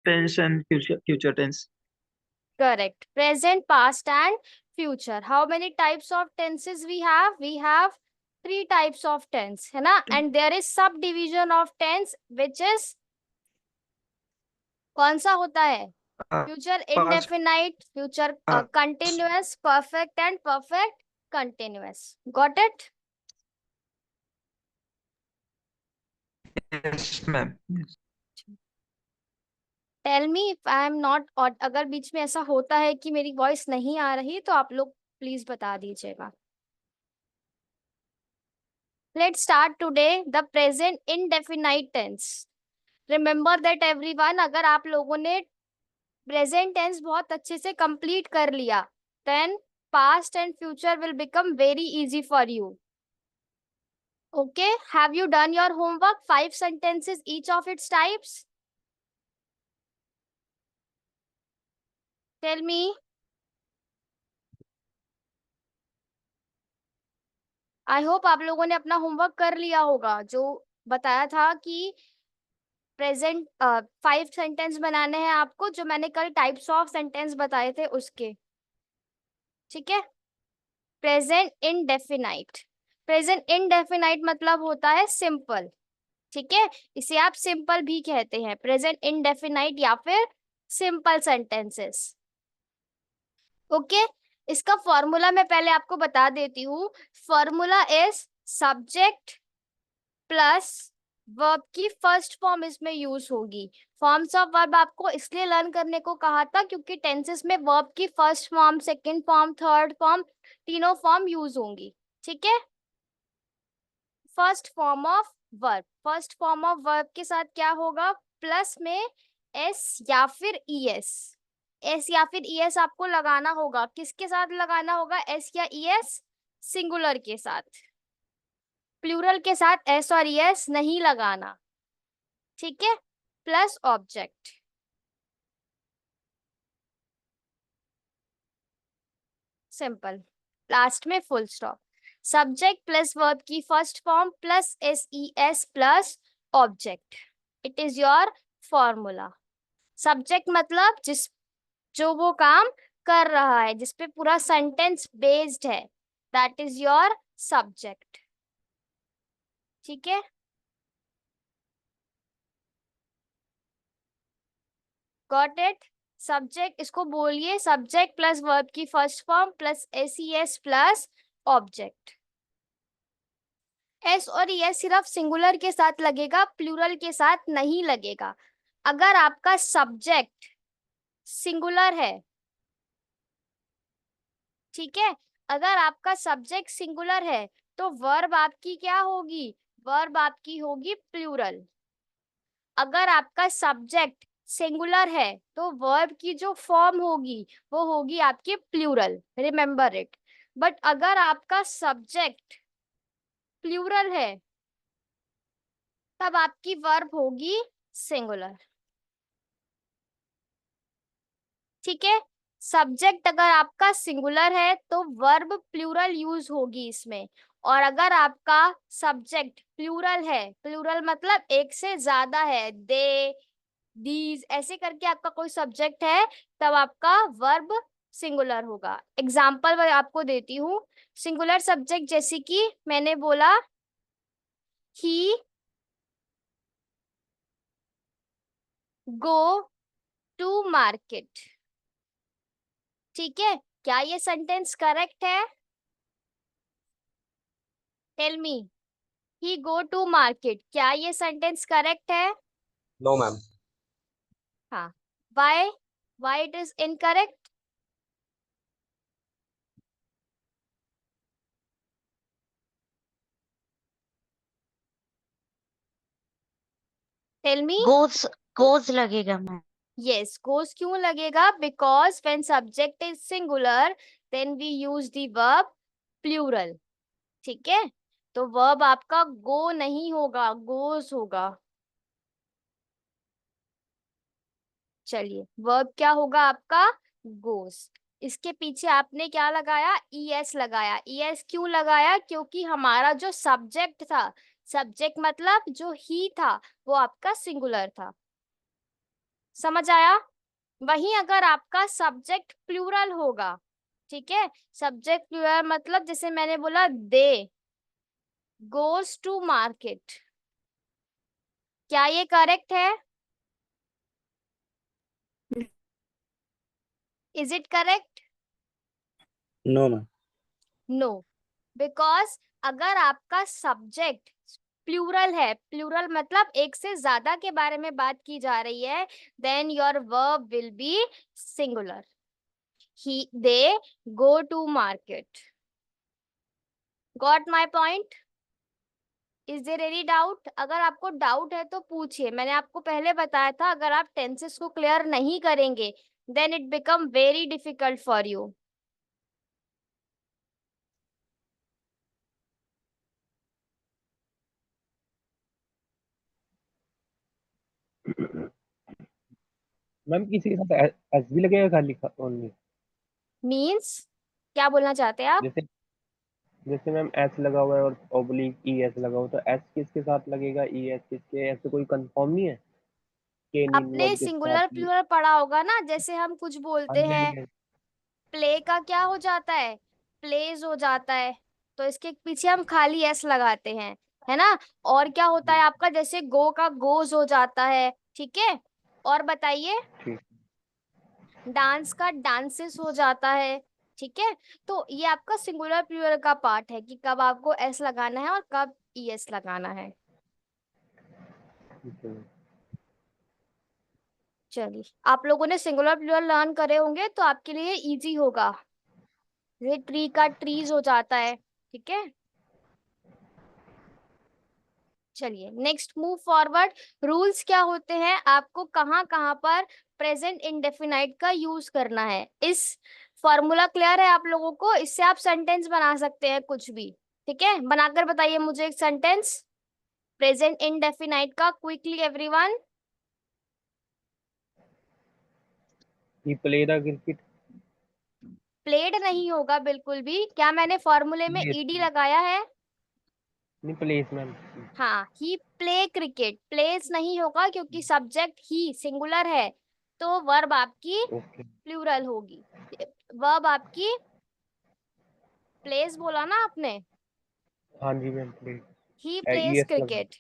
Tense and future tense. Correct. Present, past, and future. How many types of tenses we have? We have three types of tense, है ना? And there is subdivision of tense, which is कौन सा होता है? Future past. indefinite, future continuous, perfect, and perfect continuous. Got it? Yes ma'am. Tell me if I am not, और अगर बीच में ऐसा होता है कि मेरी वॉइस नहीं आ रही तो आप लोग प्लीज बता दीजिएगा। Let's start today the present indefinite tense. Remember that everyone, अगर आप लोगों ने प्रेजेंट टेंस बहुत अच्छे से कंप्लीट कर लिया, then past and future will become very easy for you. Okay, have you done your homework? 5 sentences each of its types. Tell me. I hope आप लोगों ने अपना होमवर्क कर लिया होगा, जो बताया था कि प्रेजेंट 5 सेंटेंस बनाने हैं आपको, जो मैंने कल टाइप्स ऑफ सेंटेंस बताए थे उसके। ठीक है। Present indefinite. प्रेजेंट इनडेफिनाइट मतलब होता है सिंपल। ठीक है, इसे आप सिंपल भी कहते हैं, प्रेजेंट इनडेफिनाइट या फिर सिंपल सेंटेंसेस। ओके, इसका फॉर्मूला मैं पहले आपको बता देती हूँ। Formula is subject plus verb की फर्स्ट फॉर्म इसमें यूज होगी। फॉर्म्स ऑफ वर्ब आपको इसलिए लर्न करने को कहा था क्योंकि टेंसेस में वर्ब की first form, second form, third form, तीनों फॉर्म यूज होंगी। ठीक है। First form of verb, first form of verb के साथ क्या होगा? प्लस में एस या फिर ईएस। एस या फिर ईएस आपको लगाना होगा। किसके साथ लगाना होगा एस या ईएस? सिंगुलर के साथ। प्लूरल के साथ एस और ईएस नहीं लगाना। ठीक है। Plus object. सिंपल। लास्ट में full stop. Subject plus verb की first form plus S E S plus object. It is your formula. Subject मतलब जो वो काम कर रहा है, जिसपे पूरा सेंटेंस बेस्ड है, दैट इज योर सब्जेक्ट। ठीक है। Got it? सब्जेक्ट, इसको बोलिए सब्जेक्ट प्लस वर्ब की first form plus S E S plus object. S और एस सिर्फ सिंगुलर के साथ लगेगा, प्लूरल के साथ नहीं लगेगा। अगर आपका सब्जेक्ट सिंगुलर है, ठीक है, अगर आपका सब्जेक्ट सिंगुलर है तो वर्ब आपकी क्या होगी? वर्ब आपकी होगी प्लूरल। अगर आपका सब्जेक्ट सिंगुलर है तो वर्ब की जो फॉर्म होगी वो होगी आपकी प्लूरल, रिमेंबर इट। बट अगर आपका सब्जेक्ट प्लूरल है तब आपकी वर्ब होगी सिंगुलर। ठीक है। सब्जेक्ट अगर आपका सिंगुलर है तो वर्ब प्लूरल यूज होगी इसमें, और अगर आपका सब्जेक्ट प्लूरल है, प्लूरल मतलब एक से ज्यादा है, दे, दीज ऐसे करके आपका कोई सब्जेक्ट है, तब आपका वर्ब सिंगुलर होगा। एग्जाम्पल मैं आपको देती हूँ। सिंगुलर सब्जेक्ट जैसे कि मैंने बोला ही गो टू मार्केट। ठीक है, क्या ये सेंटेंस करेक्ट है? Tell me. He go to market, क्या ये सेंटेंस करेक्ट है? No ma'am. हाँ। Why? Why it is incorrect? Tell me. Goes लगेगा मैम। यस, गोज क्यों लगेगा? Because when subject is singular then we use the verb plural. ठीक है, तो वर्ब आपका गो नहीं होगा, गोज होगा। चलिए, वर्ब क्या होगा आपका? गोज। इसके पीछे आपने क्या लगाया? ईएस लगाया। ईएस क्यों लगाया? क्योंकि हमारा जो सब्जेक्ट था, सब्जेक्ट मतलब जो ही था, वो आपका सिंगुलर था। समझ आया? वहीं अगर आपका सब्जेक्ट प्लूरल होगा, ठीक है, सब्जेक्ट प्लूरल मतलब जैसे मैंने बोला दे गोज टू मार्केट, क्या ये करेक्ट है? Is it correct? No ma'am. No, because अगर आपका सब्जेक्ट प्लूरल है, प्लूरल मतलब एक से ज्यादा के बारे में बात की जा रही है, then your verb will be singular. He they go to market. Got my point? Is there any doubt? अगर आपको डाउट है तो पूछिए। मैंने आपको पहले बताया था अगर आप टेंसेस को क्लियर नहीं करेंगे then it become very difficult for you. Ma'am किसी के साथ एस भी लगेगा खाली ओनली? मीन्स क्या बोलना चाहते हैं आप? जैसे जैसे मैम एस लगा हुआ है और ओब्लिक ई एस लगा हुआ, तो एस किसके साथ लगेगा, ई एस किसके, ऐसे कोई कंफर्म नहीं है कि इन आपने वर्ब के साथ सिंगुलर भी? प्लूरल पढ़ा होगा ना, जैसे हम कुछ हाँ बोलते जी, हाँ हैं जी, हाँ जी। प्ले का क्या हो जाता है, प्लेज हो जाता है, तो इसके पीछे हम खाली एस लगाते हैं, है ना? और क्या होता है आपका, जैसे गो का गोज हो जाता है, ठीक है? और बताइए, ठीक। डांस का डांसेस हो जाता है, ठीक है? तो ये आपका सिंगुलर प्लूरल का पार्ट है कि कब आपको एस लगाना है और कब ईएस लगाना है। ठीक है। चलिए, आप लोगों ने सिंगुलर प्लूरल लर्न करे होंगे तो आपके लिए इजी होगा। ये ट्री का ट्रीज हो जाता है, ठीक है? चलिए नेक्स्ट मूव फॉरवर्ड। रूल्स क्या होते हैं, आपको कहाँ कहाँ पर प्रेजेंट इंडेफिनाइट का यूज करना है, इस फॉर्मूला क्लियर है आप लोगों को? इससे आप सेंटेंस बना सकते हैं कुछ भी, ठीक है? बनाकर बताइए मुझे एक सेंटेंस प्रेजेंट इंडेफिनाइट का, quickly everyone. He play the cricket. Played नहीं होगा बिल्कुल भी, क्या मैंने फॉर्मूले में प्लेस। ईडी लगाया है? नहीं, प्लेस मैम। हाँ, ही प्ले क्रिकेट, प्लेस नहीं होगा क्योंकि सब्जेक्ट ही सिंगुलर है, तो वर्ब आपकी ओके। प्लूरल होगी। वर्ब आपकी प्लेस बोला ना आपने, हाँ जी ma'am, play. He E plays S लगा। क्रिकेट।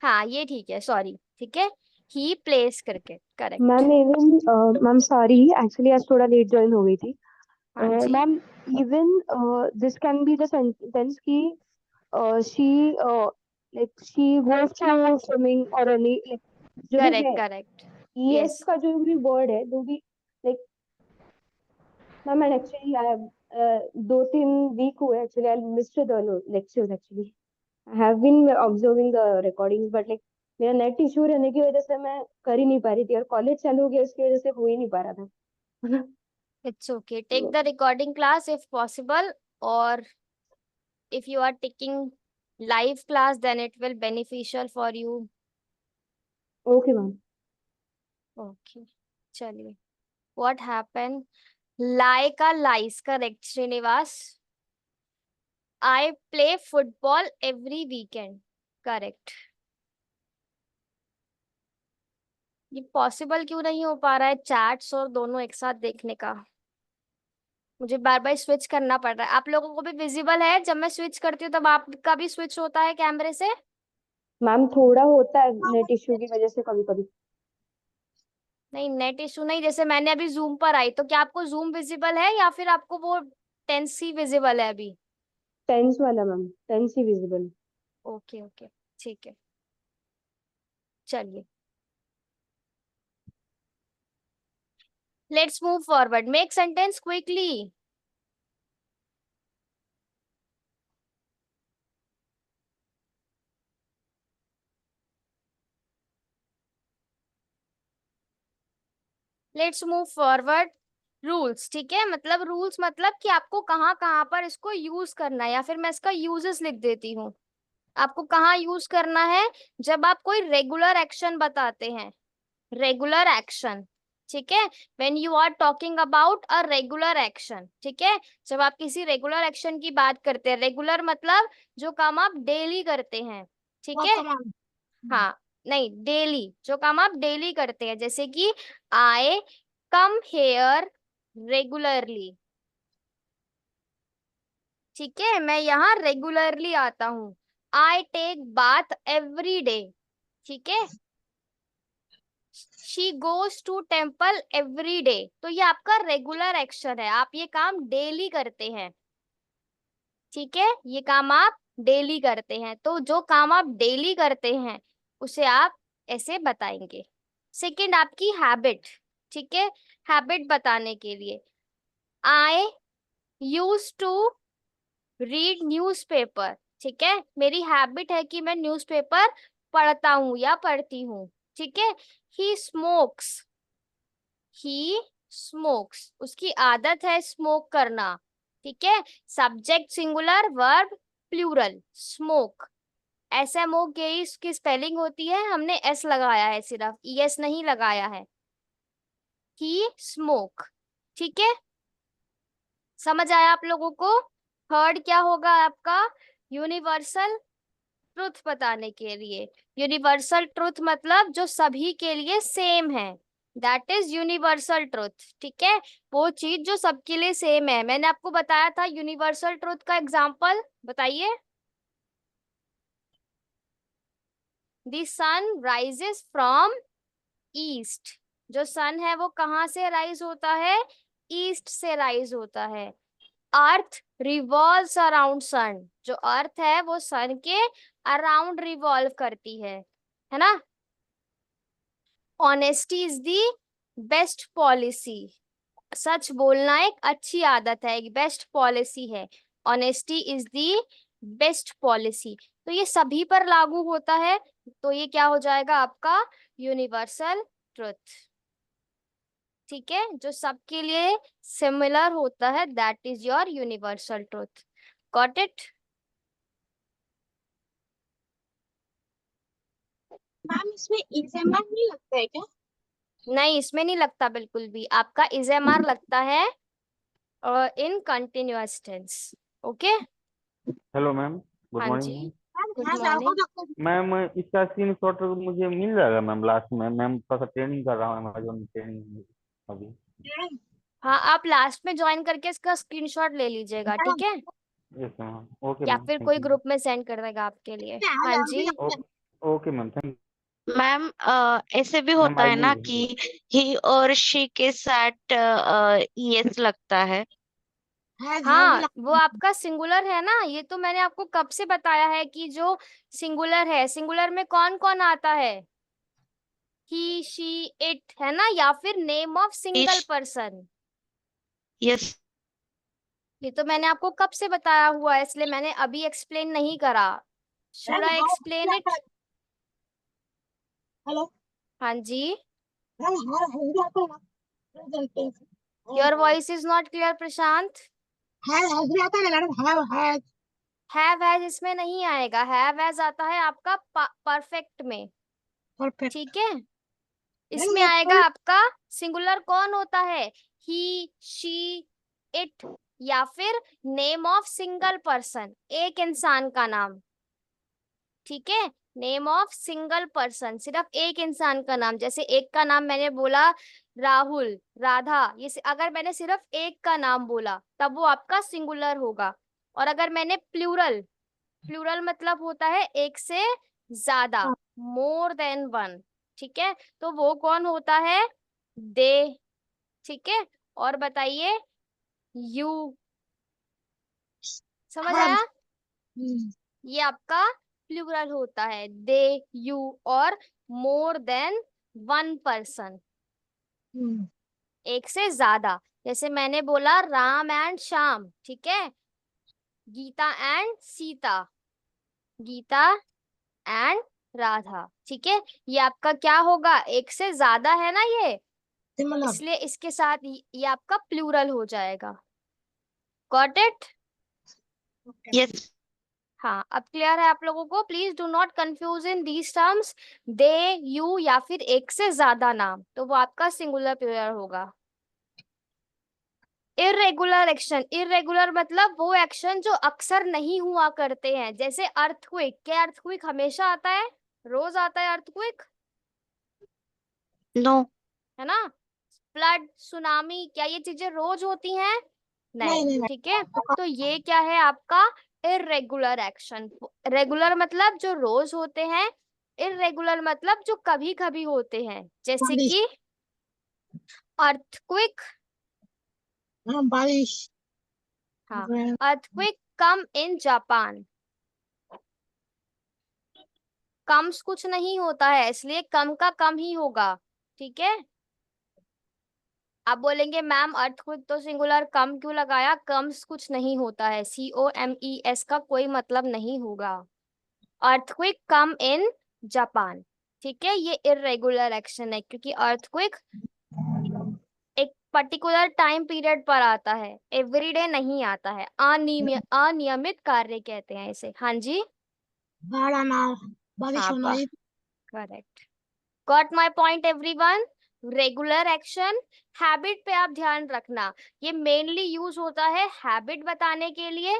हाँ ये ठीक है, सॉरी, ठीक है, he plays cricket, correct. Ma'am even ma'am sorry actually आज थोड़ा लेट ज्वाइन हो गई थी। हाँ जी, ma'am even this can be the sentence की she like she goes to swimming और एनी लाइक जो भी करेक्ट है करेक्ट, ईएस यस। का जो भी वर्ड है जो भी like ma'am and actually I have 2-3 week हुए actually I missed the lectures actually I have been observing the recordings but like मेरा नेट इशू रहने की वजह से मैं कर ही नहीं पा रही थी और कॉलेज चालू हो गया उसकी वजह से हो ही नहीं पा रहा था। It's okay, take the recording class if possible, और if you are taking live class then it will beneficial for you. Okay ma'am. Okay, चलिए, what happened? Lie का lies, correct Srinivas. I play football every weekend, correct. ये possible क्यों नहीं हो पा रहा है चैट्स और दोनों एक साथ देखने का? मुझे बार बार स्विच करना पड़ रहा है। आप लोगों को भी विजिबल है जब मैं स्विच करती हूँ तब आपका भी स्विच होता है कैमरे से? मैम थोड़ा होता है नेट इश्यू की वजह से कभी कभी। नहीं, नेट इशू नहीं, जैसे मैंने अभी जूम पर आई तो क्या आपको जूम विजिबल है या फिर आपको वो टेंस ही विजिबल है अभी? टेंस वाला मैम टेंस ही विजिबल। ओके ओके, ठीक है, चलिए let's move forward, make sentence quickly. Let's move forward. Rules, ठीक है, मतलब रूल्स मतलब कि आपको कहाँ कहाँ पर इसको यूज करना है, या फिर मैं इसका यूजेस लिख देती हूँ। आपको कहाँ यूज करना है, जब आप कोई रेगुलर एक्शन बताते हैं, रेगुलर एक्शन, ठीक है, when you are talking about a regular action, ठीक है, जब आप किसी रेगुलर एक्शन की बात करते हैं, रेगुलर मतलब जो काम आप डेली करते हैं, ठीक है? हाँ, नहीं, डेली, जो काम आप डेली करते हैं, जैसे कि आई कम हेयर रेगुलरली, ठीक है, मैं यहाँ रेगुलरली आता हूँ। I take bath every day, ठीक है। She goes to temple every day, तो ये आपका रेगुलर एक्शन है, आप ये काम डेली करते हैं, ठीक है, ये काम आप डेली करते हैं। तो जो काम आप डेली करते हैं उसे आप ऐसे बताएंगे। सेकंड आपकी हैबिट, ठीक है, हैबिट बताने के लिए आई यूज टू रीड न्यूज़पेपर, ठीक है, मेरी हैबिट है कि मैं न्यूज़पेपर पढ़ता हूँ या पढ़ती हूँ, ठीक है। ही स्मोक्स, ही स्मोक्स, उसकी आदत है स्मोक करना, ठीक है। Subject singular, verb plural, smoke, SMOK की स्पेलिंग होती है, हमने एस लगाया है, सिर्फ ES नहीं लगाया है। ही स्मोक, ठीक है, समझ आया आप लोगों को। थर्ड क्या होगा आपका, यूनिवर्सल ट्रुथ बताने के लिए। यूनिवर्सल ट्रुथ मतलब जो सभी के लिए सेम है, दैट इज यूनिवर्सल ट्रुथ, ठीक है, वो चीज जो सबके लिए सेम है। मैंने आपको बताया था यूनिवर्सल ट्रुथ का एग्जांपल, बताइए। The sun rises from east, जो सन है वो कहाँ से राइज होता है, ईस्ट से राइज होता है। अर्थ रिवॉल्व्स अराउंड सन, जो अर्थ है वो सन के अराउंड रिवॉल्व करती है ना। Honesty is the best policy, सच बोलना एक अच्छी आदत है, एक बेस्ट पॉलिसी है। Honesty is the best policy, तो ये सभी पर लागू होता है, तो ये क्या हो जाएगा आपका यूनिवर्सल ट्रुथ, ठीक है, जो सबके लिए सिमिलर होता है, that is your universal truth. Got it. Ma'am इसमें इजेमर नहीं लगता है क्या? नहीं, इसमें नहीं लगता बिल्कुल भी, आपका इजेमआर लगता है in continuous tense, okay. Hello ma'am, good हाँ मॉर्निंग जी, मैम। गुड हाँ मॉर्निंग। मैम इसका स्क्रीनशॉट मुझे मिल जाएगा मैम लास्ट में, मैम थोड़ा सा ट्रेनिंग कर रहा हूँ अमेजोन ट्रेनिंग अभी। हाँ, आप लास्ट में ज्वाइन करके इसका स्क्रीनशॉट ले लीजिएगा, ठीक है, यस मैम, ओके या मैम, फिर थैंक कोई यू। ग्रुप में सेंड कर देगा आपके लिए। हाँ जी, ओके मैम, थैंक मैम ऐसे भी मैम, होता आई है ना विल। कि ही और शी के साथ ES लगता है। हाँ, वो आपका सिंगुलर है ना, ये तो मैंने आपको कब से बताया है कि जो सिंगुलर है, सिंगुलर में कौन कौन आता है, ही शी इट, है ना, या फिर name of single person. Yes ये तो मैंने आपको कब से बताया हुआ है, इसलिए मैंने अभी एक्सप्लेन नहीं करा। Should I explain it? Hello हाँ जी, मैम, हाँ हिंदी आता है ना? Present tense your voice is not clear Prashant. है भी आता है ना मैडम? हैव हैज इसमें नहीं आएगा, हैव हैज आता है आपका परफेक्ट में, परफेक्ट। ठीक है। मैम इसमें ये आएगा आपका सिंगुलर कौन होता है, ही शी इट, या फिर नेम ऑफ सिंगल पर्सन, एक इंसान का नाम, ठीक है, नेम ऑफ सिंगल पर्सन, सिर्फ एक इंसान का नाम। जैसे एक का नाम मैंने बोला राहुल, राधा, ये अगर मैंने सिर्फ एक का नाम बोला तब वो आपका सिंगुलर होगा। और अगर मैंने प्लूरल, प्लूरल मतलब होता है एक से ज्यादा, मोर देन वन, ठीक है, तो वो कौन होता है, दे, ठीक है। और बताइए, यू, समझ हाँ। आया, ये आपका प्लूरल होता है, दे, यू और मोर देन वन पर्सन, एक से ज्यादा। जैसे मैंने बोला राम एंड श्याम, ठीक है, गीता एंड सीता, गीता एंड राधा, ठीक है, ये आपका क्या होगा, एक से ज्यादा है ना ये, सिमिलर। इसलिए इसके साथ ये आपका प्लूरल हो जाएगा। Got it? यस हाँ, अब क्लियर है आप लोगों को। Please do not confuse in these terms, they, you या फिर एक से ज्यादा नाम, तो वो आपका सिंगुलर प्लूरल होगा। इररेगुलर एक्शन, इररेगुलर मतलब वो एक्शन जो अक्सर नहीं हुआ करते हैं, जैसे अर्थक्वेक, क्या अर्थक्वेक हमेशा आता है, रोज आता है अर्थक्वेक, नो। है ना? फ्लड, सुनामी, क्या ये चीजें रोज होती हैं? नहीं नहीं, नहीं ठीक है। तो ये क्या है आपका इरेगुलर एक्शन। रेगुलर मतलब जो रोज होते हैं, इरेगुलर मतलब जो कभी कभी होते हैं, जैसे बारिश। कि अर्थक्वेक। हाँ बारिश। हाँ, रे- earthquake come in Japan. Comes कुछ नहीं होता है, इसलिए कम का कम ही होगा, ठीक है। आप बोलेंगे मैम अर्थक्वेक तो सिंगुलर, कम क्यों लगाया? कम्स कुछ नहीं होता है, COMES का कोई मतलब नहीं होगा। अर्थक्वेक कम इन जापान, ठीक है। ये इरेगुलर एक्शन है क्योंकि अर्थक्वेक एक पर्टिकुलर टाइम पीरियड पर आता है, एवरीडे नहीं आता है। अनियमित कार्य कहते हैं इसे। हाँ जी, बाढ़ आना, बारिश हाँ, होना, ये correct. Got my point everyone? Regular action, habit पे आप ध्यान रखना, ये मेनली यूज होता है हैबिट बताने के लिए,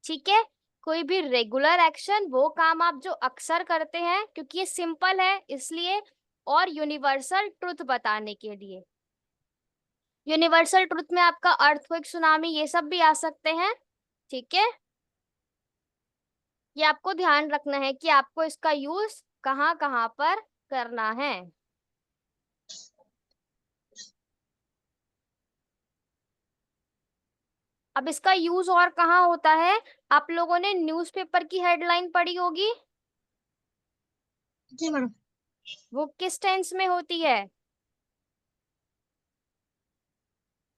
ठीक है। कोई भी रेगुलर एक्शन वो काम आप जो अक्सर करते हैं, क्योंकि ये सिंपल है इसलिए, और यूनिवर्सल ट्रुथ बताने के लिए। यूनिवर्सल ट्रुथ में आपका अर्थक्वेक, सुनामी ये सब भी आ सकते हैं, ठीक है। ये आपको ध्यान रखना है कि आपको इसका यूज कहाँ कहाँ पर करना है। अब इसका यूज और कहाँ होता है? आप लोगों ने न्यूज़पेपर की हेडलाइन पढ़ी होगी, जी मैडम। वो किस टेंस में होती है?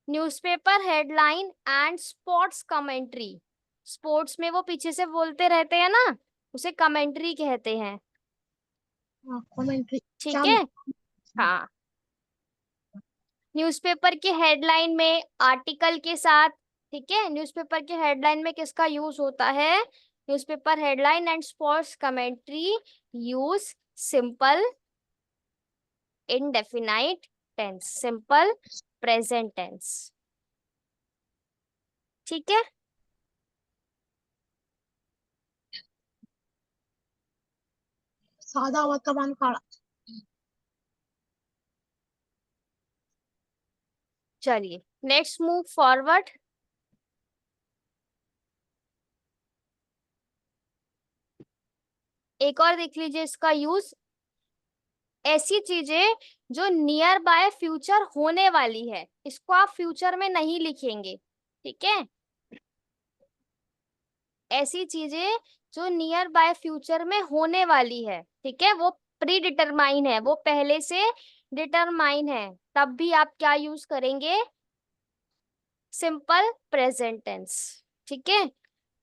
Newspaper headline and sports commentary. Sports में वो पीछे से बोलते रहते हैं ना, उसे कमेंट्री कहते हैं, हाँ कमेंट्री। ठीक है। हाँ, न्यूज़पेपर के हेडलाइन में आर्टिकल के साथ, ठीक है। न्यूज़पेपर के हेडलाइन में किसका यूज होता है? Newspaper headline and sports commentary use simple indefinite tense, simple present tense, ठीक है। सादा वर्तमान काळ। चलिए नेक्स्ट मूव फॉरवर्ड। एक और देख लीजिए इसका यूज, ऐसी चीजें जो नियर बाय फ्यूचर होने वाली है, इसको आप फ्यूचर में नहीं लिखेंगे, ठीक है। ऐसी चीजें जो नियर बाय फ्यूचर में होने वाली है, ठीक है, वो प्री डिटरमाइन है, वो पहले से डिटरमाइन है, तब भी आप क्या यूज करेंगे? सिंपल प्रेजेंट टेंस, ठीक है।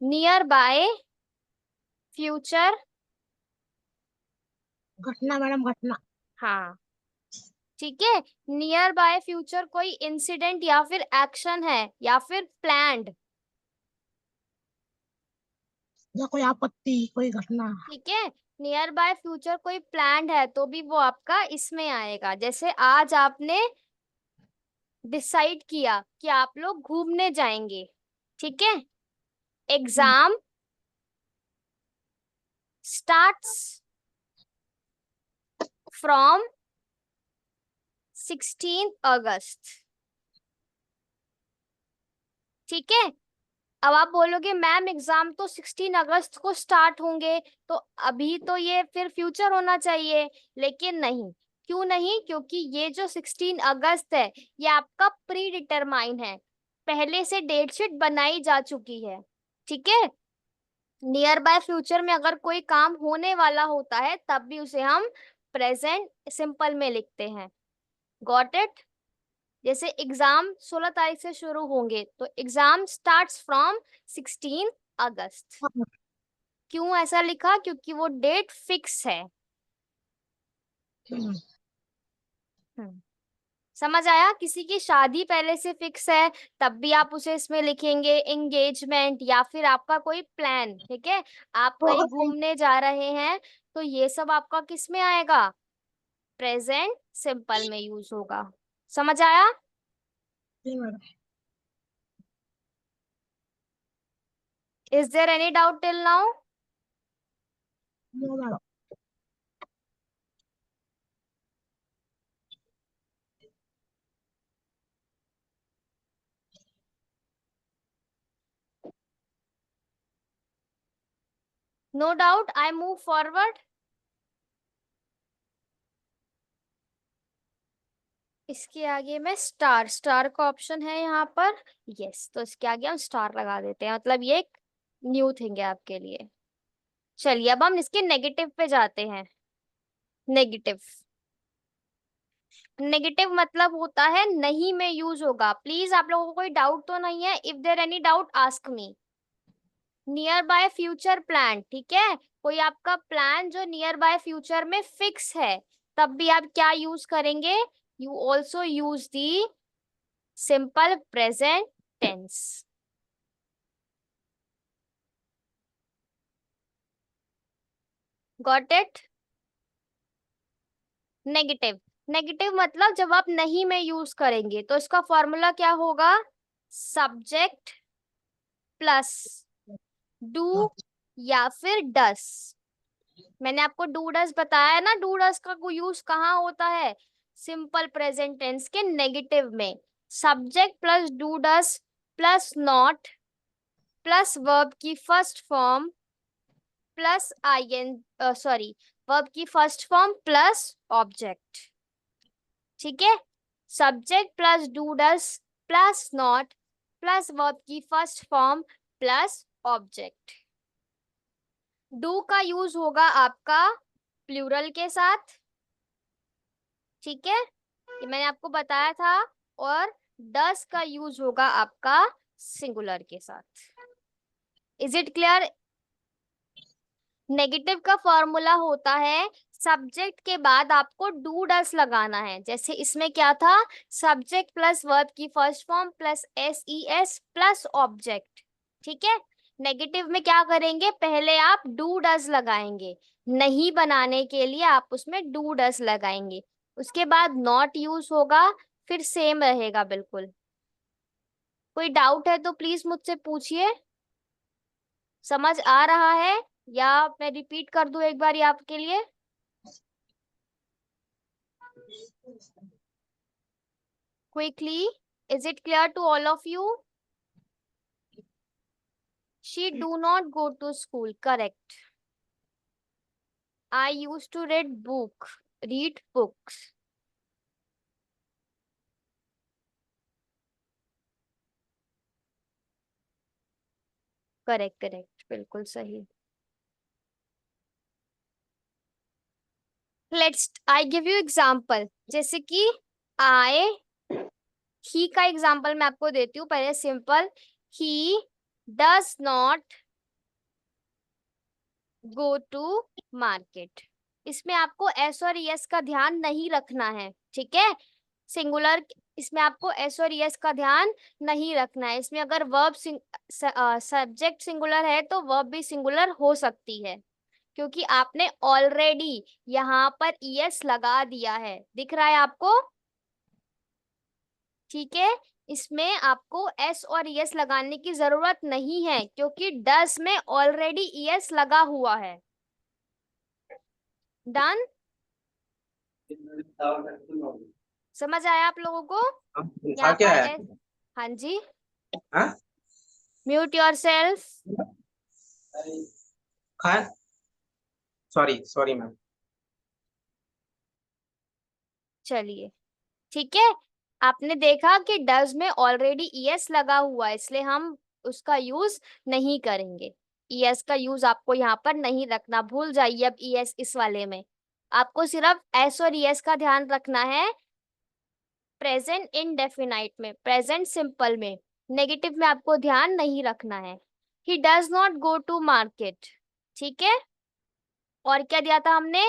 नियर बाय फ्यूचर, घटना मैडम, घटना। हाँ, ठीक है। नियर बाय फ्यूचर कोई इंसिडेंट या फिर एक्शन है या फिर प्लान्ड, या कोई आपत्ति, कोई घटना। ठीक है। नियर बाय फ्यूचर कोई प्लान्ड है तो भी वो आपका इसमें आएगा। जैसे आज आपने डिसाइड किया कि आप लोग घूमने जाएंगे, ठीक है। एग्जाम स्टार्ट्स फ्रॉम 16 अगस्त, ठीक है। अब आप बोलोगे मैम एग्जाम तो 16 अगस्त को स्टार्ट होंगे, तो अभी तो ये फिर फ्यूचर होना चाहिए, लेकिन नहीं। क्यों नहीं? क्योंकि ये जो 16 अगस्त है ये आपका प्री डिटरमाइन है, पहले से डेट शीट बनाई जा चुकी है, ठीक है। नियर बाय फ्यूचर में अगर कोई काम होने वाला होता है तब भी उसे हम प्रेजेंट सिंपल में लिखते हैं। Got it? जैसे एग्जाम 16 तारीख से शुरू होंगे तो एग्जाम स्टार्ट्स फ्रॉम 16 अगस्त। क्यों ऐसा लिखा? क्योंकि वो डेट फिक्स है। हम्म, हम्म, समझ आया? किसी की शादी पहले से फिक्स है तब भी आप उसे इसमें लिखेंगे एंगेजमेंट, या फिर आपका कोई प्लान, ठीक है, आप कहीं बहुत सही। घूमने जा रहे हैं, तो ये सब आपका किस में आएगा? प्रेजेंट सिंपल में यूज होगा। समझ आया? जी madam. Is there any doubt till now? No madam. No doubt, I move forward. इसके आगे मैं स्टार, स्टार का ऑप्शन है यहाँ पर, यस, तो इसके आगे हम स्टार लगा देते हैं, मतलब ये एक न्यू थिंग है आपके लिए। चलिए अब हम इसके नेगेटिव पे जाते हैं। नेगेटिव, नेगेटिव मतलब होता है नहीं में यूज होगा। प्लीज आप लोगों को कोई डाउट तो नहीं है? If there any doubt ask me. Near by future plan, ठीक है, कोई आपका प्लान जो नियर बाय फ्यूचर में फिक्स है, तब भी आप क्या यूज करेंगे? You also use the simple present tense. Got it? Negative, negative मतलब जब आप नहीं में यूज करेंगे तो इसका फॉर्मूला क्या होगा? सब्जेक्ट प्लस डू या फिर डस। मैंने आपको डू डस बताया ना, डू डस का यूज कहाँ होता है? सिंपल प्रेजेंट टेंस के नेगेटिव में। Subject plus do does plus not plus verb की first form plus sorry, verb की फर्स्ट फॉर्म प्लस ऑब्जेक्ट, ठीक है। Subject plus do does plus not plus verb की first form plus object. Do का use होगा आपका plural के साथ, ठीक है, ये मैंने आपको बताया था। और डस का यूज होगा आपका सिंगुलर के साथ। Is it clear? नेगेटिव का फॉर्मूला होता है सब्जेक्ट के बाद आपको डू डस लगाना है। जैसे इसमें क्या था? सब्जेक्ट प्लस वर्ब की first form plus S plus object, ठीक है। नेगेटिव में क्या करेंगे? पहले आप डू डस लगाएंगे, नहीं बनाने के लिए आप उसमें डू डस लगाएंगे, उसके बाद नॉट यूज होगा, फिर सेम रहेगा बिल्कुल। कोई डाउट है तो प्लीज मुझसे पूछिए। समझ आ रहा है या मैं रिपीट कर दूं एक बार ये आपके लिए? Quickly, is it clear to all of you? She do not go to school, correct. I used to read books. Correct, बिल्कुल सही। I give you example, जैसे कि ही का एग्जाम्पल मैं आपको देती हूँ पहले। Simple, he does not go to market. इसमें आपको एस और यस का ध्यान नहीं रखना है, ठीक है। सिंगुलर, इसमें आपको एस और यस का ध्यान नहीं रखना है। इसमें अगर वर्ब सब्जेक्ट सिंगुलर है तो वर्ब भी सिंगुलर हो सकती है, क्योंकि आपने ऑलरेडी यहाँ पर ईएस लगा दिया है, दिख रहा है आपको, ठीक है। इसमें आपको एस और ईएस लगाने की जरूरत नहीं है, क्योंकि डस में ऑलरेडी ईएस लगा हुआ है। डन? समझ आया आप लोगों को? यहाँ क्या पर है? हाँ जी, हाँ? Mute yourself. Sorry ma'am. चलिए, ठीक है, आपने देखा कि डज में ऑलरेडी ईएस लगा हुआ है, इसलिए हम उसका यूज नहीं करेंगे। ईएस का यूज आपको यहाँ पर नहीं रखना, भूल जाइए अब ईएस इस वाले में। आपको सिर्फ एस और ईएस का ध्यान रखना है प्रेजेंट इंडेफिनाइट में, प्रेजेंट सिंपल में। नेगेटिव में आपको ध्यान नहीं रखना है। He does not go to market, ठीक है। और क्या दिया था हमने?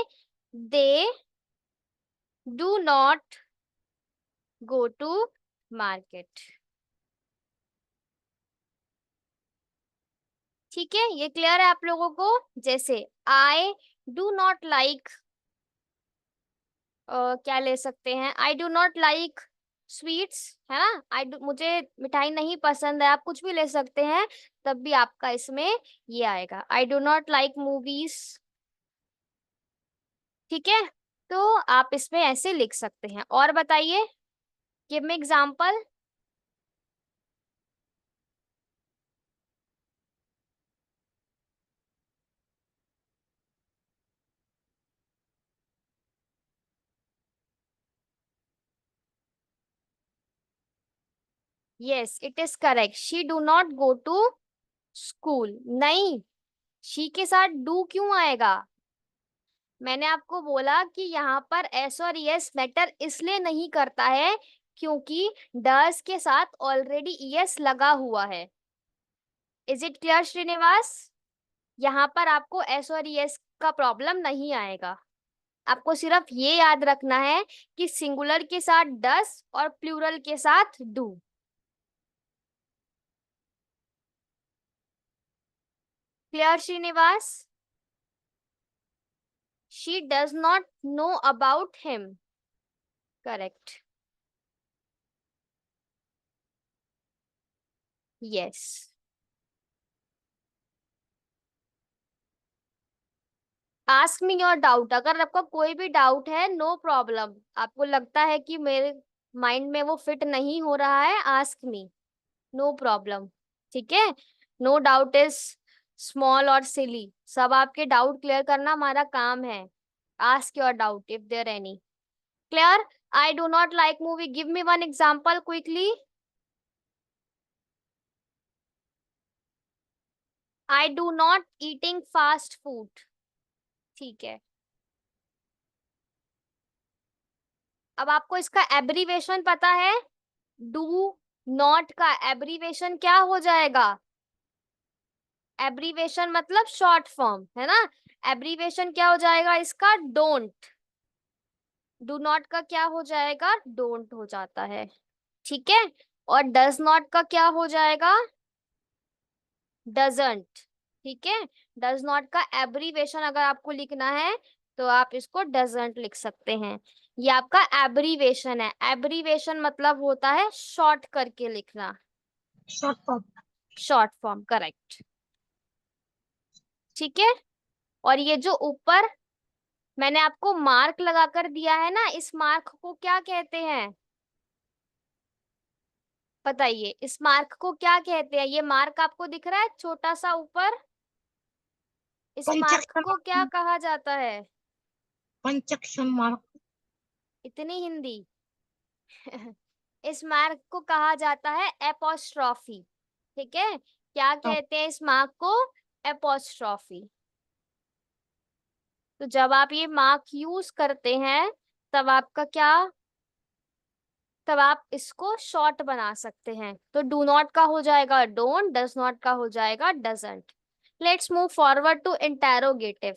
They do not go to market, ठीक है। ये क्लियर है आप लोगों को? जैसे आई डू नॉट लाइक, क्या ले सकते हैं? I do not like sweets, है ना। मुझे मिठाई नहीं पसंद है, आप कुछ भी ले सकते हैं, तब भी आपका इसमें ये आएगा। I do not like movies, ठीक है। तो आप इसमें ऐसे लिख सकते हैं। और बताइए, give me example. Yes it is correct, she do not go to school. नहीं, शी के साथ डू क्यों आएगा? मैंने आपको बोला कि यहाँ पर एस और यस मैटर इसलिए नहीं करता है क्योंकि डस के साथ ऑलरेडी यस लगा हुआ है। Is it clear Srinivas? यहाँ पर आपको एस और यस का प्रॉब्लम नहीं आएगा। आपको सिर्फ ये याद रखना है कि सिंगुलर के साथ डस और प्लूरल के साथ do. Clear Srinivas? She does not know about him. Correct. Yes. Ask me your doubt. अगर आपका कोई भी डाउट है, नो प्रॉब्लम। आपको लगता है कि मेरे माइंड में वो फिट नहीं हो रहा है, आस्क मी, नो प्रॉब्लम। ठीक है, नो डाउट इज स्मॉल और सिली। सब आपके डाउट क्लियर करना हमारा काम है। Ask your doubt if there any. Clear? I do not like movie. Give me one example quickly. I do not eating fast food. ठीक है, अब आपको इसका एब्रीवेशन पता है? डू नॉट का एब्रीवेशन क्या हो जाएगा? एब्रीवेशन मतलब शॉर्ट फॉर्म, है ना? एब्रीवेशन क्या हो जाएगा इसका? डोंट। डू नॉट का क्या हो जाएगा? डोंट हो जाता है। ठीक है, और डज नॉट का क्या हो जाएगा? डजंट। ठीक है, डज नॉट का एब्रीवेशन अगर आपको लिखना है तो आप इसको डजंट लिख सकते हैं। ये आपका एब्रीवेशन है। एब्रीवेशन मतलब होता है शॉर्ट करके लिखना। Short form. Short form, correct. ठीक है, और ये जो ऊपर मैंने आपको मार्क लगाकर दिया है ना, इस मार्क को क्या कहते हैं? बताइए, इस मार्क को क्या कहते हैं? ये मार्क आपको दिख रहा है छोटा सा ऊपर, इस मार्क को क्या कहा जाता है? पंचक्षण मार्क। इतनी हिंदी। इस मार्क को कहा जाता है एपोस्ट्रॉफी। ठीक है, क्या कहते हैं इस मार्क को? एपोस्ट्रॉफी। तो जब आप ये मार्क यूज करते हैं तब आपका क्या, तब आप इसको शॉर्ट बना सकते हैं। तो डू नॉट का हो जाएगा डोंट, डज नॉट का हो जाएगा doesn't. Let's move forward to interrogative.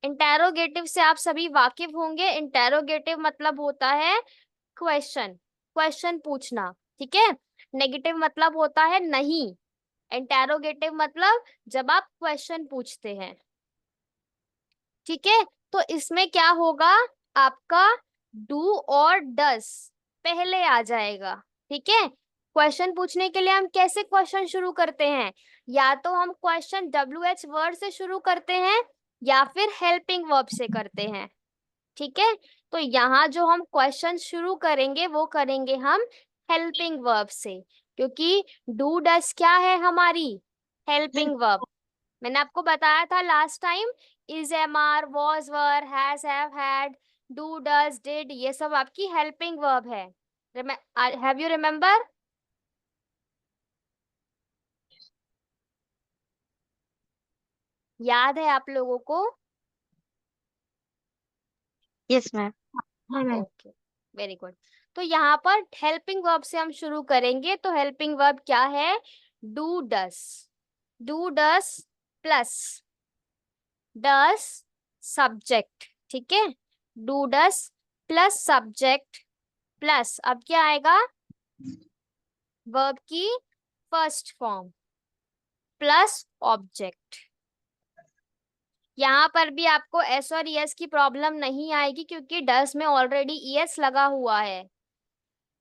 Interrogative से आप सभी वाकिफ होंगे। इंटेरोगेटिव मतलब होता है क्वेश्चन, क्वेश्चन पूछना। ठीक है, नेगेटिव मतलब होता है नहीं। इंटेरोगेटिव मतलब जब आप क्वेश्चन पूछते हैं। ठीक है, तो इसमें क्या होगा? आपका डू और डस पहले आ जाएगा। ठीक है, क्वेश्चन पूछने के लिए हम कैसे क्वेश्चन शुरू करते हैं? या तो हम क्वेश्चन WH वर्ड से शुरू करते हैं या फिर हेल्पिंग वर्ब से करते हैं। ठीक है, तो यहाँ जो हम क्वेश्चन शुरू करेंगे वो करेंगे हम हेल्पिंग वर्ब से, क्योंकि डू डस क्या है हमारी? Helping verb. मैंने आपको बताया था last time, is, am are, was, were, has, have, had, do, does, did, ये सब आपकी हेल्पिंग वर्ब है। Have you remember? याद है आप लोगों को? Yes ma'am. हाँ मैम। Okay, very good. तो यहाँ पर हेल्पिंग वर्ब से हम शुरू करेंगे। तो हेल्पिंग वर्ब क्या है? Do does. Do does plus does subject. ठीक है, do does plus subject plus अब क्या आएगा? वर्ब की फर्स्ट फॉर्म प्लस ऑब्जेक्ट। यहाँ पर भी आपको एस और यस की प्रॉब्लम नहीं आएगी क्योंकि डस में ऑलरेडी ईएस लगा हुआ है।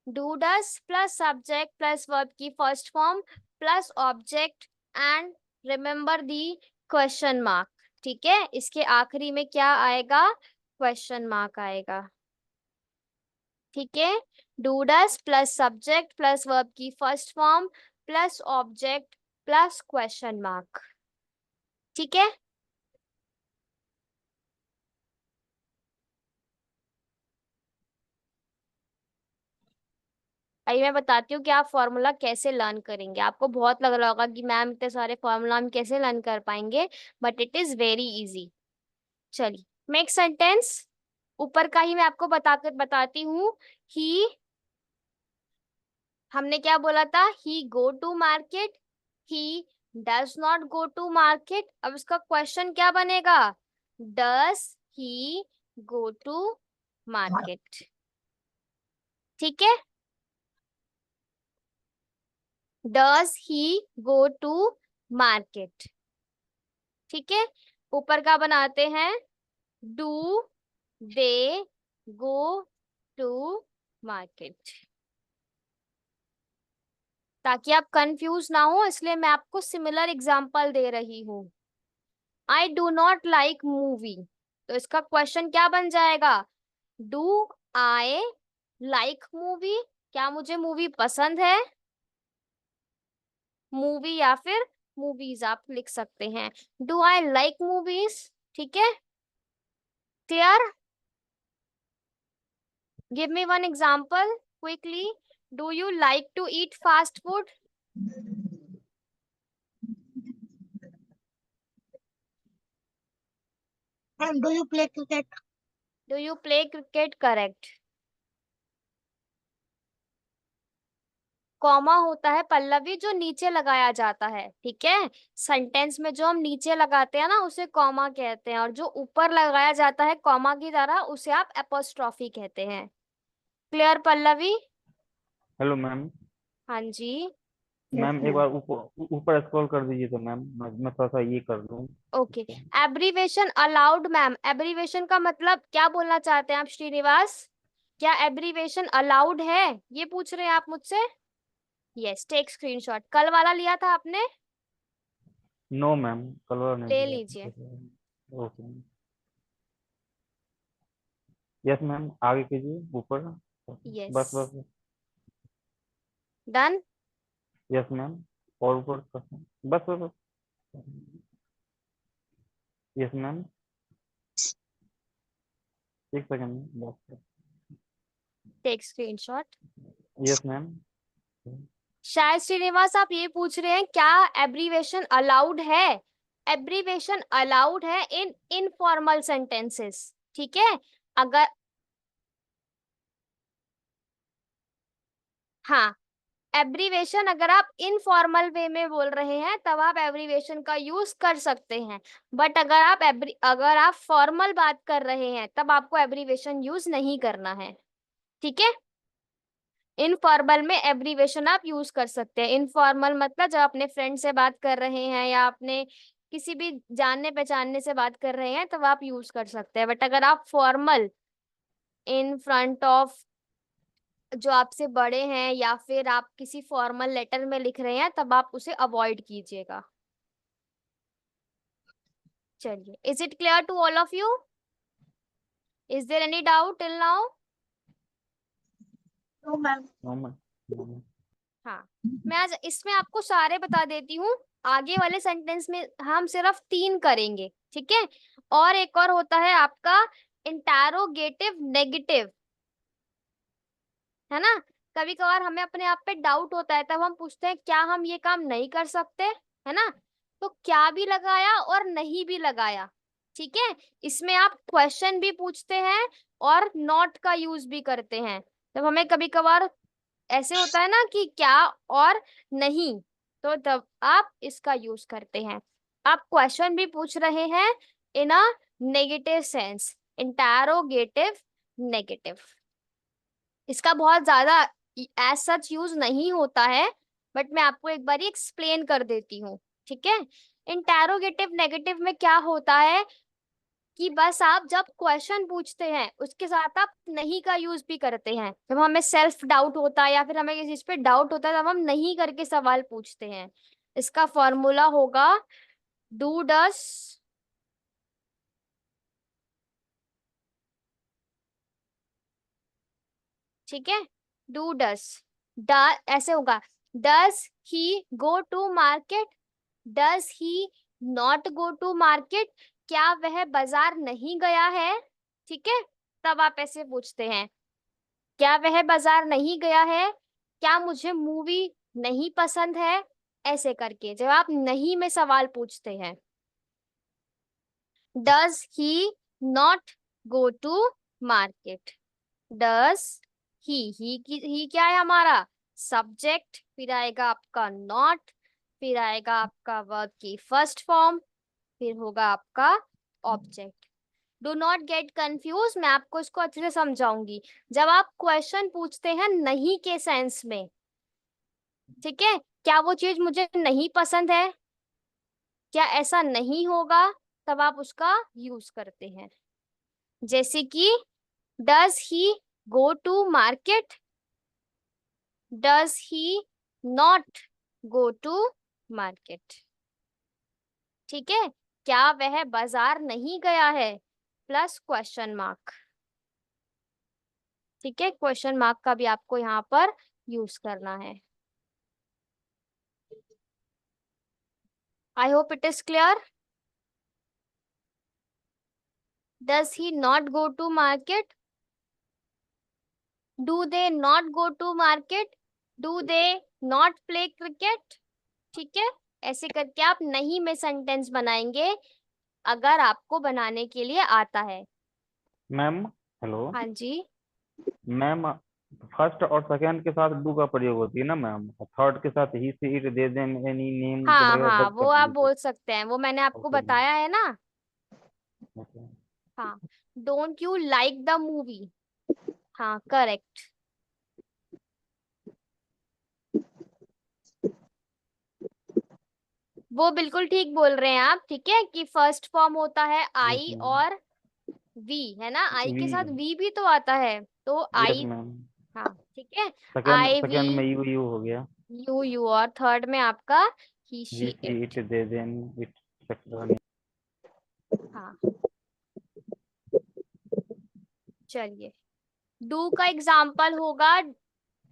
Do does plus subject plus verb की first form plus object and remember the question mark. ठीक है, इसके आखिरी में क्या आएगा? क्वेश्चन मार्क आएगा। ठीक है, do does plus subject plus verb की first form plus object plus question mark. ठीक है, अभी मैं बताती हूँ कि आप फॉर्मूला कैसे लर्न करेंगे। आपको बहुत लग रहा होगा कि मैम इतने सारे फॉर्मूला हम कैसे लर्न कर पाएंगे, but it is very easy. चलिए मेक सेंटेंस, ऊपर का ही मैं आपको बताती हूँ। ही, हमने क्या बोला था, he go to market, he does not go to market. अब इसका क्वेश्चन क्या बनेगा, does he go to market. ठीक है, does he go to market. ठीक है, ऊपर का बनाते हैं, do they go to market. ताकि आप कंफ्यूज ना हो इसलिए मैं आपको सिमिलर एग्जांपल दे रही हूँ। I do not like movie, तो इसका क्वेश्चन क्या बन जाएगा, डू आई लाइक मूवी, क्या मुझे मूवी पसंद है, मूवी या फिर मूवीज आप लिख सकते हैं, डू आई लाइक मूवीज। ठीक है, clear? Give me one example quickly, do you like to eat fast food? And do you play cricket? Do you play cricket? Correct. Comma होता है पल्लवी जो नीचे लगाया जाता है, ठीक है, सेंटेंस में जो हम नीचे लगाते हैं ना उसे कॉमा कहते हैं, और जो ऊपर लगाया जाता है कॉमा की तरह उसे आप एपोस्ट्रॉफी कहते हैं। क्लियर पल्लवी? Hello ma'am. हाँ जी, मैम एक ma'am. बार ऊपर ऊपर स्क्रॉल कर दीजिए तो मैम मैं थोड़ा सा ये कर दूँ। Okay. Abbreviation allowed ma'am, abbreviation का मतलब क्या बोलना चाहते हैं आप श्रीनिवास? क्या एब्रीवेशन अलाउड है, ये पूछ रहे हैं आप मुझसे? Yes, take screenshot. कल वाला लिया था आपने? नो मैम, कलर नहीं ले दिया। लीजिए। Okay ma'am. यस मैम, आगे कीजिए ऊपर। यस, बस बस। डन। यस मैम, और ऊपर बस बस बस। यस मैम, एक सेकंड बस। Take screenshot. Yes ma'am. शायद श्रीनिवास आप ये पूछ रहे हैं क्या एब्रीवेशन अलाउड है? एब्रीवेशन अलाउड है इन इनफॉर्मल सेंटेंसेस, ठीक है। अगर हाँ, एब्रीवेशन अगर आप इनफॉर्मल वे में बोल रहे हैं तब आप एब्रीवेशन का यूज कर सकते हैं, बट अगर आप फॉर्मल बात कर रहे हैं तब आपको एब्रीवेशन यूज नहीं करना है, ठीक है। इनफॉर्मल में एब्रीवेशन आप यूज कर सकते हैं। इनफॉर्मल मतलब जब अपने फ्रेंड से बात कर रहे हैं या अपने किसी भी जानने पहचानने से बात कर रहे हैं तब आप यूज कर सकते हैं, बट अगर आप फॉर्मल इन फ्रंट ऑफ जो आपसे बड़े हैं या फिर आप किसी फॉर्मल लेटर में लिख रहे हैं तब आप उसे अवॉइड कीजिएगा। चलिए, is it clear to all of you? Is there any doubt till now? No, ma'am. No ma'am. हाँ, मैं आज इसमें आपको सारे बता देती हूँ। आगे वाले सेंटेंस में हम सिर्फ 3 करेंगे, ठीक है। और एक और होता है आपका इंटरोगेटिव नेगेटिव, है ना। कभी कभार हमें अपने आप पे डाउट होता है तब हम पूछते हैं क्या हम ये काम नहीं कर सकते, है ना। तो क्या भी लगाया और नहीं भी लगाया, ठीक है। इसमें आप क्वेश्चन भी पूछते हैं और नॉट का यूज भी करते हैं। जब हमें कभी कभार ऐसे होता है ना कि क्या और नहीं, तो तब आप इसका यूज करते हैं। आप क्वेश्चन भी पूछ रहे हैं in a negative sense, interrogative negative. इसका बहुत ज्यादा एज सच यूज नहीं होता है, बट मैं आपको एक बार एक्सप्लेन कर देती हूँ, ठीक है। इंटरोगेटिव नेगेटिव में क्या होता है कि बस आप जब क्वेश्चन पूछते हैं उसके साथ आप नहीं का यूज भी करते हैं। जब हमें सेल्फ डाउट होता है या फिर हमें किसी चीज पे डाउट होता है तब हम नहीं करके सवाल पूछते हैं। इसका फॉर्मूला होगा डू डस ठीक है, डू डस ऐसे होगा, does he go to market, does he not go to market, क्या वह बाजार नहीं गया है, ठीक है। तब आप ऐसे पूछते हैं क्या वह बाजार नहीं गया है, क्या मुझे मूवी नहीं पसंद है, ऐसे करके जब आप नहीं में सवाल पूछते हैं। Does he not go to market, does he क्या है हमारा सब्जेक्ट, फिर आएगा आपका नॉट, फिर आएगा आपका वर्ब की फर्स्ट फॉर्म, फिर होगा आपका object. Do not get confuse, मैं आपको इसको अच्छे से समझाऊंगी। जब आप क्वेश्चन पूछते हैं नहीं के सेंस में, ठीक है, क्या वो चीज मुझे नहीं पसंद है, क्या ऐसा नहीं होगा, तब आप उसका यूज करते हैं। जैसे कि does he go to market, does he not go to market. ठीक है, क्या वह बाजार नहीं गया है, प्लस क्वेश्चन मार्क। ठीक है, क्वेश्चन मार्क का भी आपको यहाँ पर यूज करना है। I hope it is clear. Does he not go to market, do they not go to market, do they not play cricket. ठीक है, ऐसे करके आप नहीं में सेंटेंस बनाएंगे अगर आपको बनाने के लिए आता है। मैम हेलो हाँ जी, मैम, फर्स्ट और सेकंड के साथ डू का प्रयोग होती है ना मैम, थर्ड के साथ ही से it they them any name के हाँ बगैर हाँ, वर्ब का वो आप प्रयोग बोल सकते हैं, वो मैंने आपको होता है। बताया है ना। ओके। हाँ, don't you like the movie, हाँ करेक्ट। वो बिल्कुल ठीक बोल रहे हैं आप, ठीक है, कि फर्स्ट फॉर्म होता है आई यस और वी, है ना, आई के वी साथ वी भी तो आता है, तो यस आई, मैम, हाँ ठीक है, सेकंड आई वी, सेकंड में यू हो गया, यू और थर्ड में आपका he he she see it. It they them it sector. हाँ, चलिए, डू का एग्जाम्पल होगा,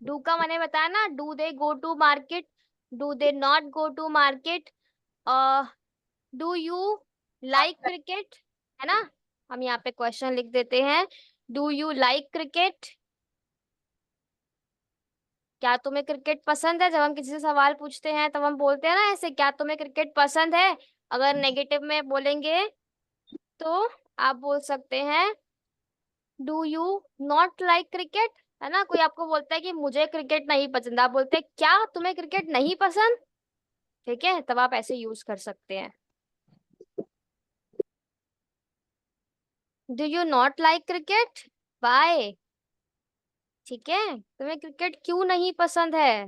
डू का मैंने बताया ना, do they go to market, do they not go to market, do you like cricket, है ना। हम यहाँ पे क्वेश्चन लिख देते हैं, डू यू लाइक क्रिकेट, क्या तुम्हें क्रिकेट पसंद है। जब हम किसी से सवाल पूछते हैं तब हम बोलते हैं ना ऐसे, क्या तुम्हें क्रिकेट पसंद है। अगर नेगेटिव में बोलेंगे तो आप बोल सकते हैं do you not like cricket, है ना। कोई आपको बोलता है कि मुझे क्रिकेट नहीं पसंद, आप बोलते हैं क्या तुम्हें क्रिकेट नहीं पसंद, ठीक है, तब आप ऐसे यूज कर सकते हैं। Do you not like cricket, bye, ठीक है, तुम्हें क्रिकेट क्यों नहीं पसंद है।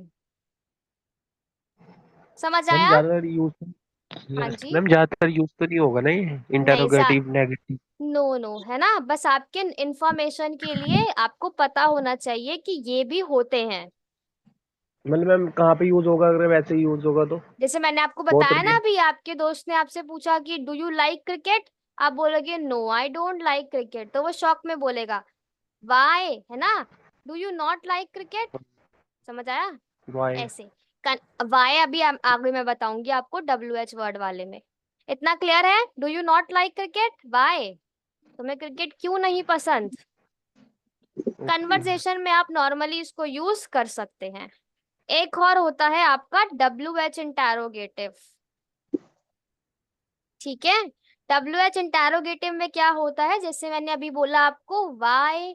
समझ मैम आया। ज्यादातर यूज हाँ जी, मैम ज्यादातर यूज तो नहीं होगा ना ये नहीं इंटरोगेटिव नेगेटिव। नो नो, है ना, बस आपके इंफॉर्मेशन के लिए आपको पता होना चाहिए कि ये भी होते हैं। मतलब मैम कहाँ पे यूज होगा अगर वैसे यूज होगा तो? जैसे मैंने आपको बहुत बताया ना, रेयर। अभी आपके दोस्त ने आपसे पूछा कि डू यू लाइक क्रिकेट, आप बोलोगे no I don't like cricket, तो वो शॉक में बोलेगा वाई, है ना, do you not like cricket. समझ आया। वाई। ऐसे वाई अभी आगे मैं बताऊंगी आपको WH वर्ड वाले में। इतना क्लियर है, do you not like cricket, why, तुम्हें क्रिकेट क्यों नहीं पसंद। कन्वर्सेशन में आप नॉर्मली इसको यूज कर सकते हैं। एक और होता है आपका WH इंटैरोगेटिव, ठीक है। WH इंटैरोगेटिव में क्या होता है, जैसे मैंने अभी बोला आपको why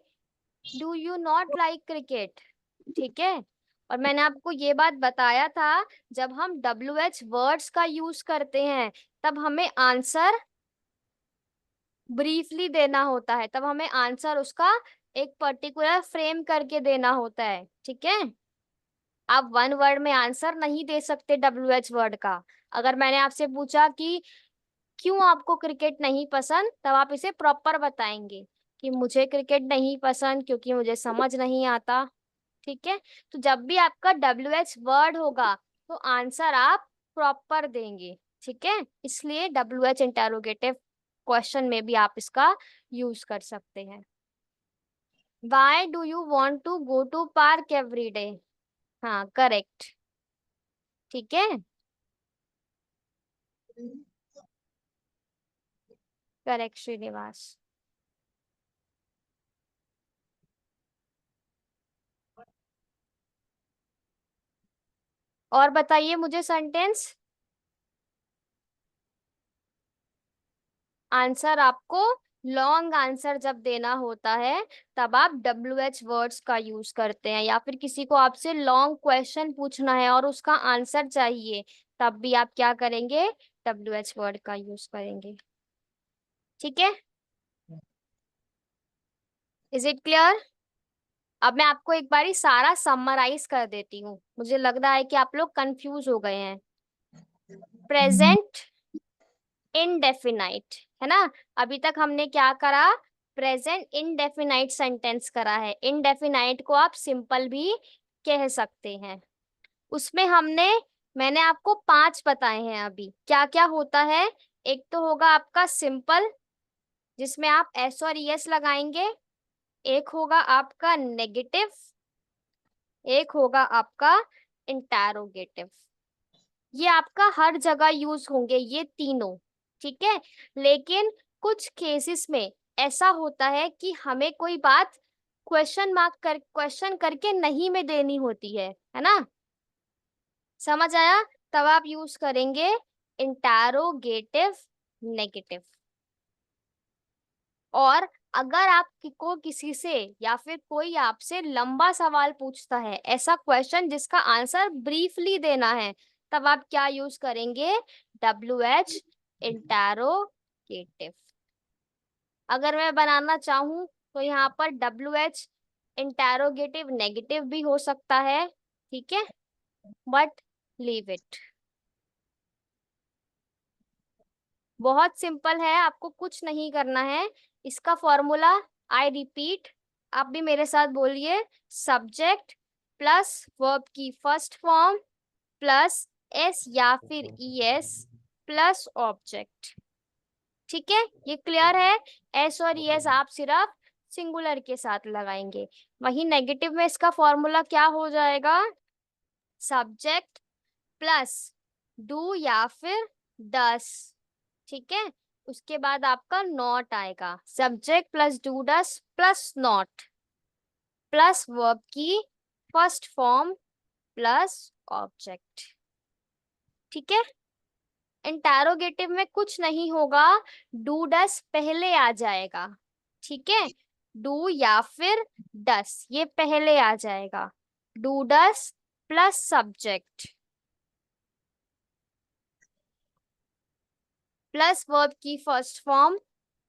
do you not like cricket, ठीक है। और मैंने आपको ये बात बताया था, जब हम WH वर्ड्स का यूज करते हैं तब हमें आंसर ब्रीफली देना होता है, तब हमें आंसर उसका एक पर्टिकुलर फ्रेम करके देना होता है, ठीक है। आप वन वर्ड में आंसर नहीं दे सकते WH वर्ड का। अगर मैंने आपसे पूछा कि क्यों आपको क्रिकेट नहीं पसंद, तब आप इसे प्रॉपर बताएंगे कि मुझे क्रिकेट नहीं पसंद क्योंकि मुझे समझ नहीं आता, ठीक है। तो जब भी आपका WH वर्ड होगा तो आंसर आप प्रॉपर देंगे, ठीक है। इसलिए WH इंटरोगेटिव क्वेश्चन में भी आप इसका यूज कर सकते हैं। Why do you want to go to park every day, हाँ करेक्ट, ठीक है, करेक्ट श्रीनिवास। और बताइए मुझे सेंटेंस। आंसर आपको लॉन्ग आंसर जब देना होता है तब आप WH वर्ड्स का यूज करते हैं, या फिर किसी को आपसे लॉन्ग क्वेश्चन पूछना है और उसका आंसर चाहिए तब भी आप क्या करेंगे, WH वर्ड का यूज करेंगे। ठीक है, इज इट क्लियर? अब मैं आपको एक बारी सारा समराइज कर देती हूँ, मुझे लग रहा है कि आप लोग कंफ्यूज हो गए हैं। प्रेजेंट इनडेफिनाइट है ना, अभी तक हमने क्या करा, प्रेजेंट इनडेफिनाइट सेंटेंस करा है। इनडेफिनाइट को आप सिंपल भी कह सकते हैं। उसमें मैंने आपको 5 बताए हैं अभी। क्या क्या होता है, एक तो होगा आपका सिंपल जिसमें आप एस और ईएस लगाएंगे, एक होगा आपका नेगेटिव, एक होगा आपका इंटरोगेटिव। ये आपका हर जगह यूज होंगे ये तीनों, ठीक है। लेकिन कुछ केसेस में ऐसा होता है कि हमें कोई बात क्वेश्चन करके नहीं में देनी होती है ना, समझ आया? तब आप यूज करेंगे इंटरोगेटिव नेगेटिव। और अगर आपको किसी से या फिर कोई आपसे लंबा सवाल पूछता है, ऐसा क्वेश्चन जिसका आंसर ब्रीफली देना है, तब आप क्या यूज करेंगे, WH इंटरोगेटिव। अगर मैं बनाना चाहूं तो यहाँ पर WH इंटरोगेटिव नेगेटिव भी हो सकता है, ठीक है, बट लीव इट। बहुत सिंपल है, आपको कुछ नहीं करना है। इसका फॉर्मूला आई रिपीट, आप भी मेरे साथ बोलिए, सब्जेक्ट प्लस वर्ब की फर्स्ट फॉर्म प्लस एस या फिर ES प्लस ऑब्जेक्ट। ठीक है, ये क्लियर है? एस और ES आप सिर्फ सिंगुलर के साथ लगाएंगे। वही नेगेटिव में इसका फॉर्मूला क्या हो जाएगा, सब्जेक्ट प्लस डू या फिर डस, ठीक है। उसके बाद आपका नॉट आएगा, subject plus do does plus not plus verb की फर्स्ट फॉर्म प्लस ऑब्जेक्ट, ठीक है। इंटरोगेटिव में कुछ नहीं होगा, डू डस पहले आ जाएगा, ठीक है। डू या फिर डस ये पहले आ जाएगा, do does plus subject plus verb की first form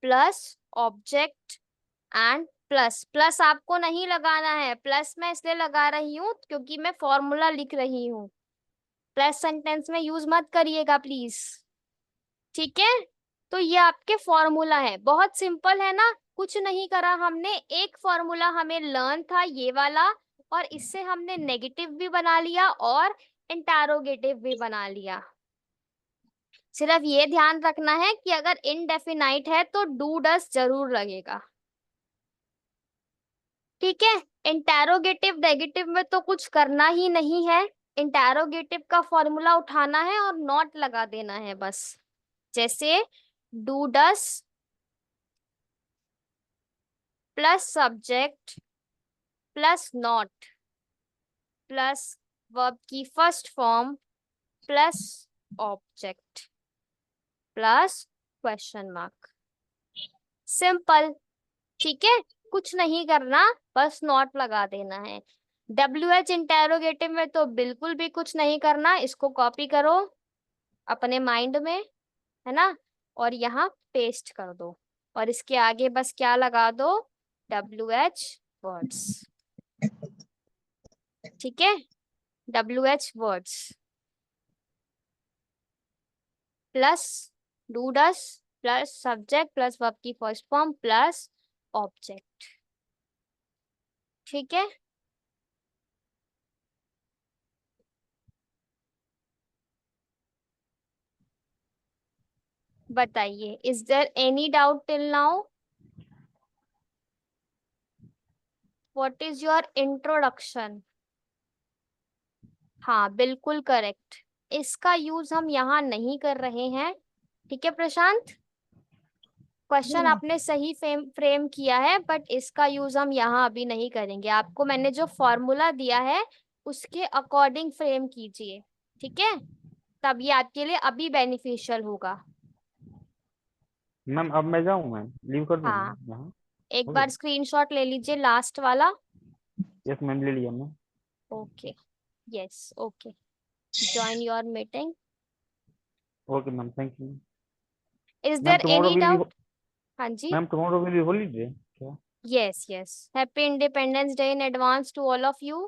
plus object and plus. Plus आपको नहीं लगाना है, प्लस मैं इसलिए लगा रही हूँ क्योंकि मैं फॉर्मूला लिख रही हूँ, प्लस सेंटेंस में यूज मत करिएगा प्लीज, ठीक है। तो ये आपके फॉर्मूला है, बहुत सिंपल है ना, कुछ नहीं करा हमने। एक फॉर्मूला हमें लर्न था ये वाला, और इससे हमने नेगेटिव भी बना लिया और इंटरोगेटिव भी बना लिया। सिर्फ ये ध्यान रखना है कि अगर इनडेफिनाइट है तो डू डस जरूर लगेगा, ठीक है। इंटरोगेटिव नेगेटिव में तो कुछ करना ही नहीं है, इंटरोगेटिव का फॉर्मूला उठाना है और नॉट लगा देना है बस। जैसे do does plus subject plus not plus verb की first form plus object plus question mark, simple, ठीक है। कुछ नहीं करना, बस नॉट लगा देना है। WH इंटरोगेटिव में तो बिल्कुल भी कुछ नहीं करना, इसको कॉपी करो अपने माइंड में, है ना, और यहाँ पेस्ट कर दो, और इसके आगे बस क्या लगा दो, WH वर्ड्स, ठीक है। WH words plus do does plus subject plus verb की फर्स्ट फॉर्म प्लस ऑब्जेक्ट, ठीक है। बताइए, is there any doubt till now? What is your introduction? हाँ बिल्कुल करेक्ट, इसका यूज हम यहाँ नहीं कर रहे हैं, ठीक है प्रशांत। क्वेश्चन आपने सही फ्रेम किया है, बट इसका यूज हम यहाँ अभी नहीं करेंगे। आपको मैंने जो फॉर्मूला दिया है उसके अकॉर्डिंग फ्रेम कीजिए, ठीक है? तब ये आपके लिए अभी बेनिफिशियल होगा। मैम अब मैं जाऊँ, मैम लीव कर दूँ हाँ, यहाँ? एक हो बार गया? स्क्रीनशॉट ले लीजिए लास्ट वाला। यस मैम, ले लिया ma'am. Okay, yes, okay, join your meeting. Okay ma'am, thank you. Is ma'am there tomorrow any will doubt? Be, हाँ जी, ma'am tomorrow will be holiday क्या? yes, yes, happy independence day in advance to all of you.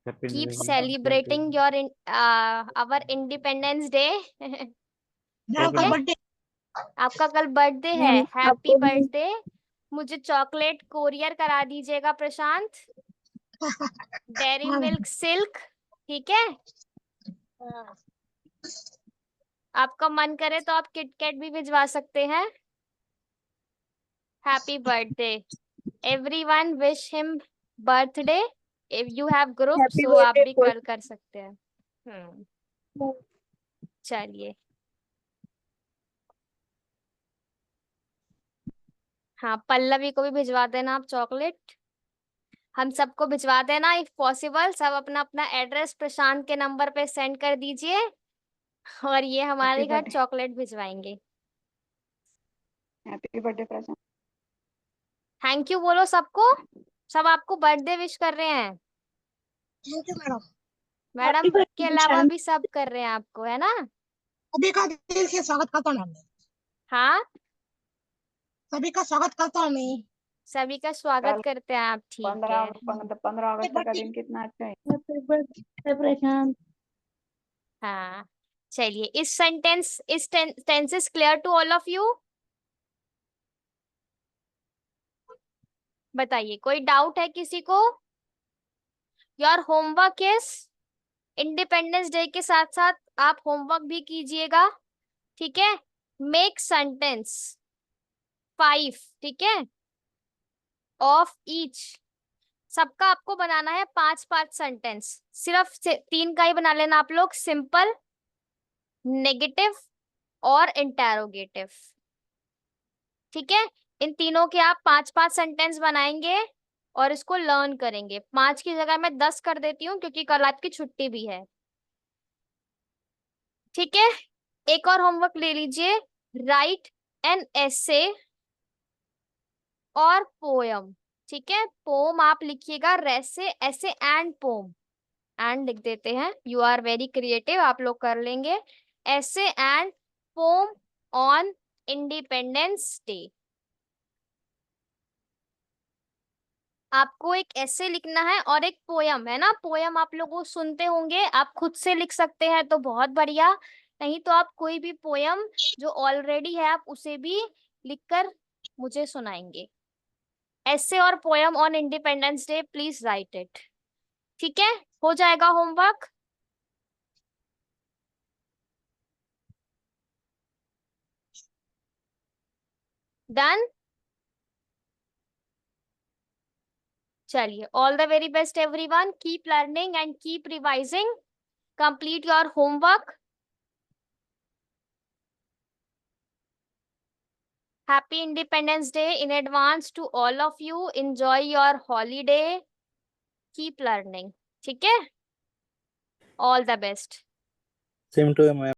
Happy Keep independence celebrating day. your our independence day. Ma'am okay का है? Ma'am. Birthday आपका कल birthday है, ma'am happy आपको भी birthday. मुझे chocolate courier करा दीजिएगा प्रशांत, डेयरी हाँ मिल्क सिल्क, ठीक है? आपका मन करे तो आप किटकैट भी भिजवा सकते हैं। Happy birthday everyone, wish him birthday. If you have group happy so आप बर्थडे भी फॉर कल कर सकते हैं। चलिए, हाँ, पल्लवी को भी भिजवा देना आप चॉकलेट, हम सबको भिजवा देना इफ पॉसिबल। सब अपना अपना एड्रेस प्रशांत के नंबर पे सेंड कर दीजिए और ये हमारे घर बर्थडे चॉकलेट भिजवाएंगे। Happy birthday Prashant. Thank you बोलो सबको, सब आपको बर्थडे विश कर रहे हैं। Thank you madam. Madam Happy के birthday, अलावा प्रशांत। भी सब कर रहे हैं आपको, है ना? सभी का दिल से स्वागत करता हूँ मैम। हाँ, सभी का स्वागत करता हूँ मैं। सभी का स्वागत कल करते हैं आप, ठीक है? 15 अगस्त का birthday। दिन कितना अच्छा है। Happy birthday Prashant. हाँ, चलिए, is tenses clear to all of you? बताइए, कोई डाउट है किसी को? Your homework is, independence day के साथ साथ आप होमवर्क भी कीजिएगा, ठीक है? मेक सेंटेंस 5, ठीक है, ऑफ ईच। सबका आपको बनाना है 5-5 सेंटेंस, सिर्फ 3 का ही बना लेना आप लोग, सिंपल, नेगेटिव और इंटेरोगेटिव, ठीक है? इन तीनों के आप 5-5 सेंटेंस बनाएंगे और इसको लर्न करेंगे। 5 की जगह मैं 10 कर देती हूँ क्योंकि कल आपकी छुट्टी भी है, ठीक है? एक और होमवर्क ले लीजिए, राइट एन एसे और पोयम, ठीक है? पोम आप लिखिएगा रेसे ऐसे एंड पोम, एंड लिख देते हैं, यू आर वेरी क्रिएटिव, आप लोग कर लेंगे। Essay and poem on independence day. आपको एक ऐसे लिखना है और एक पोयम, है ना? पोयम आप लोग सुनते होंगे, आप खुद से लिख सकते हैं तो बहुत बढ़िया, नहीं तो आप कोई भी पोयम जो ऑलरेडी है आप उसे भी लिखकर मुझे सुनाएंगे। ऐसे और poem on independence day, please right it, ठीक है? हो जाएगा होमवर्क। डन? चलिए, all the very best everyone, keep learning and keep revising, complete your homework. Happy Independence Day in advance to all of you. Enjoy your holiday. Keep learning. ठीक है? All the best. Same to you, ma'am.